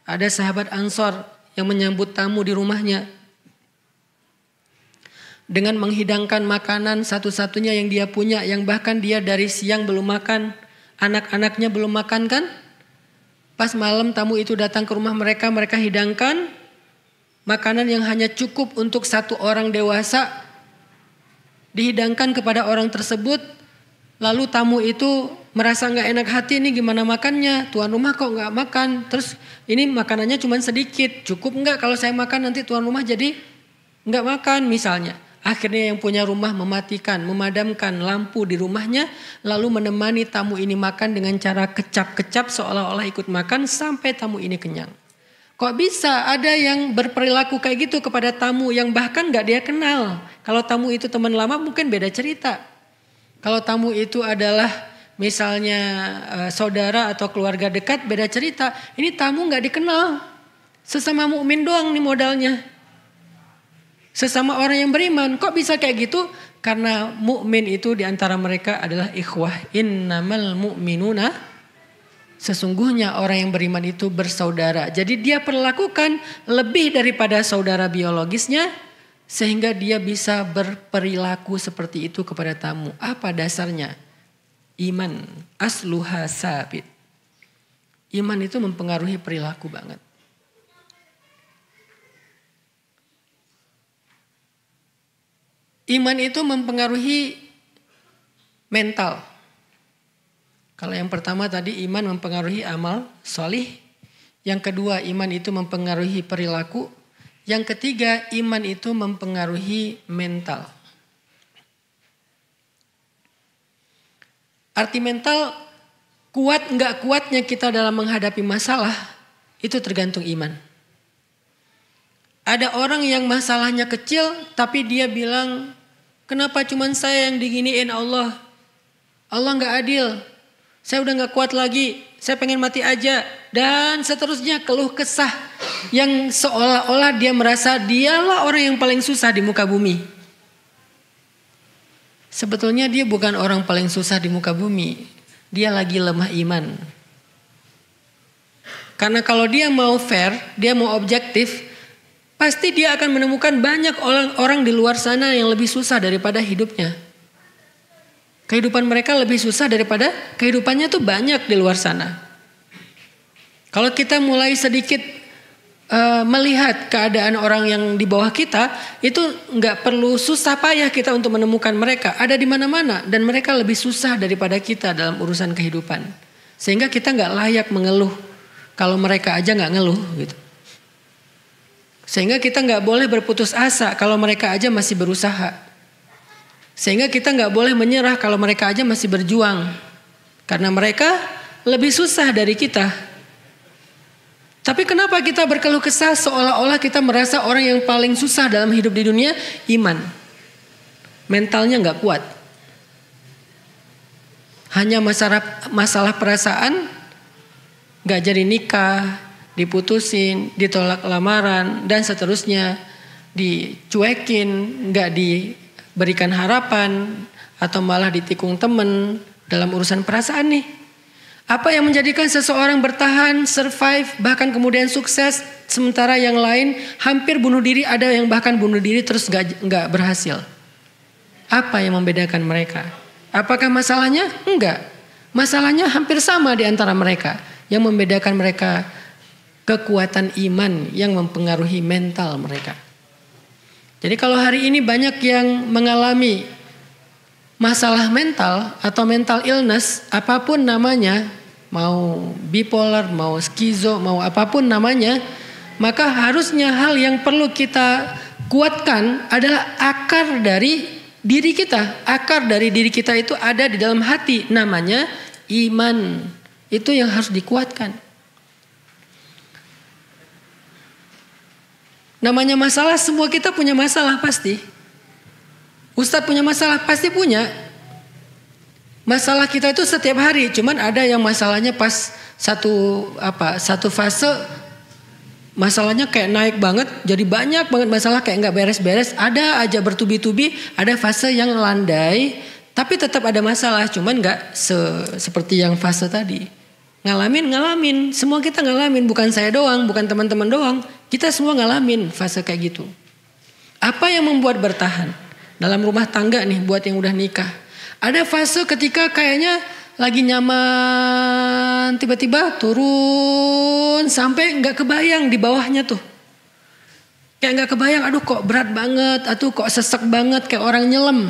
Ada sahabat Ansor yang menyambut tamu di rumahnya dengan menghidangkan makanan satu-satunya yang dia punya, yang bahkan dia dari siang belum makan, anak-anaknya belum makan kan. Pas malam tamu itu datang ke rumah mereka, mereka hidangkan makanan yang hanya cukup untuk satu orang dewasa, dihidangkan kepada orang tersebut. Lalu tamu itu merasa gak enak hati, ini gimana makannya, tuan rumah kok gak makan. Terus ini makanannya cuma sedikit, cukup gak kalau saya makan nanti tuan rumah jadi gak makan misalnya. Akhirnya yang punya rumah mematikan, memadamkan lampu di rumahnya, lalu menemani tamu ini makan dengan cara kecap-kecap seolah-olah ikut makan sampai tamu ini kenyang. Kok bisa ada yang berperilaku kayak gitu kepada tamu yang bahkan gak dia kenal. Kalau tamu itu teman lama mungkin beda cerita. Kalau tamu itu adalah misalnya saudara atau keluarga dekat beda cerita. Ini tamu gak dikenal. Sesama mukmin doang nih modalnya. Sesama orang yang beriman. Kok bisa kayak gitu? Karena mukmin itu diantara mereka adalah ikhwah. Innamal mu'minuna. Sesungguhnya orang yang beriman itu bersaudara. Jadi dia perlakukan lebih daripada saudara biologisnya. Sehingga dia bisa berperilaku seperti itu kepada tamu. Apa dasarnya? Iman. Asluha sabit. Iman itu mempengaruhi perilaku banget. Iman itu mempengaruhi mental. Kalau yang pertama tadi iman mempengaruhi amal solih. Yang kedua iman itu mempengaruhi perilaku. Yang ketiga iman itu mempengaruhi mental. Arti mental, kuat enggak kuatnya kita dalam menghadapi masalah itu tergantung iman. Ada orang yang masalahnya kecil tapi dia bilang, kenapa cuman saya yang diginiin Allah? Allah gak adil. Saya udah gak kuat lagi. Saya pengen mati aja. Dan seterusnya keluh kesah. Yang seolah-olah dia merasa dialah orang yang paling susah di muka bumi. Sebetulnya dia bukan orang paling susah di muka bumi. Dia lagi lemah iman. Karena kalau dia mau fair, dia mau objektif, pasti dia akan menemukan banyak orang di luar sana yang lebih susah daripada hidupnya. Kehidupan mereka lebih susah daripada kehidupannya tuh banyak di luar sana. Kalau kita mulai sedikit melihat keadaan orang yang di bawah kita, itu nggak perlu susah payah kita untuk menemukan mereka. Ada di mana-mana dan mereka lebih susah daripada kita dalam urusan kehidupan. Sehingga kita nggak layak mengeluh kalau mereka aja nggak ngeluh gitu. Sehingga kita nggak boleh berputus asa kalau mereka aja masih berusaha. Sehingga kita nggak boleh menyerah kalau mereka aja masih berjuang. Karena mereka lebih susah dari kita. Tapi kenapa kita berkeluh kesah seolah-olah kita merasa orang yang paling susah dalam hidup di dunia? Iman. Mentalnya nggak kuat. Hanya masalah perasaan, nggak jadi nikah, diputusin, ditolak lamaran, dan seterusnya. Dicuekin, nggak diberikan harapan, atau malah ditikung temen dalam urusan perasaan nih. Apa yang menjadikan seseorang bertahan, survive, bahkan kemudian sukses, sementara yang lain hampir bunuh diri, ada yang bahkan bunuh diri terus nggak berhasil. Apa yang membedakan mereka? Apakah masalahnya? Enggak. Masalahnya hampir sama di antara mereka. Yang membedakan mereka kekuatan iman yang mempengaruhi mental mereka. Jadi kalau hari ini banyak yang mengalami masalah mental atau mental illness, apapun namanya, mau bipolar, mau skizo, mau apapun namanya, maka harusnya hal yang perlu kita kuatkan adalah akar dari diri kita. Akar dari diri kita itu ada di dalam hati, namanya iman. Itu yang harus dikuatkan. Namanya masalah, semua kita punya masalah pasti. Ustadz punya masalah, pasti punya. Masalah kita itu setiap hari, cuman ada yang masalahnya pas satu fase masalahnya kayak naik banget, jadi banyak banget masalah kayak nggak beres-beres. Ada aja bertubi-tubi, ada fase yang landai, tapi tetap ada masalah, cuman nggak seperti yang fase tadi. Ngalamin. Semua kita ngalamin, bukan saya doang, bukan teman-teman doang. Kita semua ngalamin fase kayak gitu. Apa yang membuat bertahan? Dalam rumah tangga nih, buat yang udah nikah. Ada fase ketika kayaknya lagi nyaman, tiba-tiba turun sampai nggak kebayang di bawahnya tuh. Kayak nggak kebayang, aduh kok berat banget, aduh kok sesek banget kayak orang nyelam.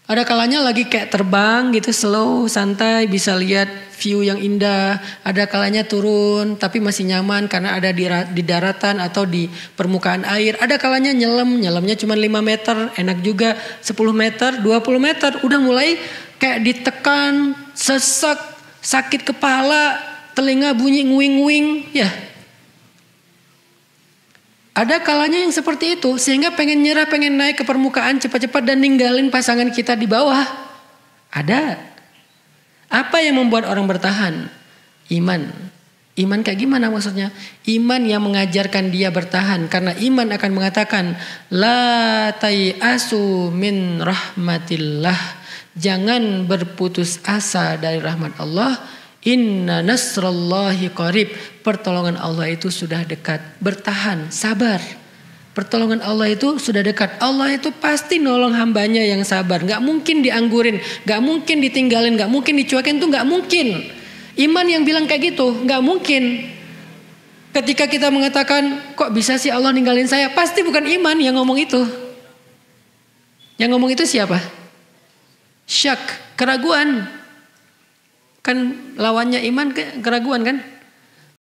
Ada kalanya lagi kayak terbang gitu, slow, santai, bisa lihat view yang indah. Ada kalanya turun tapi masih nyaman karena ada di daratan atau di permukaan air. Ada kalanya nyelamnya cuma 5 meter, enak juga. 10 meter, 20 meter, udah mulai kayak ditekan, sesek, sakit kepala, telinga bunyi nguing-nguing, ya. Ada kalanya yang seperti itu sehingga pengen nyerah, pengen naik ke permukaan cepat-cepat dan ninggalin pasangan kita di bawah. Ada. Apa yang membuat orang bertahan? Iman. Iman kayak gimana maksudnya? Iman yang mengajarkan dia bertahan karena iman akan mengatakan la tayasu min rahmatillah. Jangan berputus asa dari rahmat Allah. Inna nasrallahi qarib. Pertolongan Allah itu sudah dekat. Bertahan, sabar. Pertolongan Allah itu sudah dekat. Allah itu pasti nolong hambanya yang sabar. Gak mungkin dianggurin, gak mungkin ditinggalin, gak mungkin dicuekin, itu gak mungkin. Iman yang bilang kayak gitu, gak mungkin. Ketika kita mengatakan, kok bisa sih Allah ninggalin saya? Pasti bukan iman yang ngomong itu. Yang ngomong itu siapa? Syak, keraguan. Kan lawannya iman keraguan kan?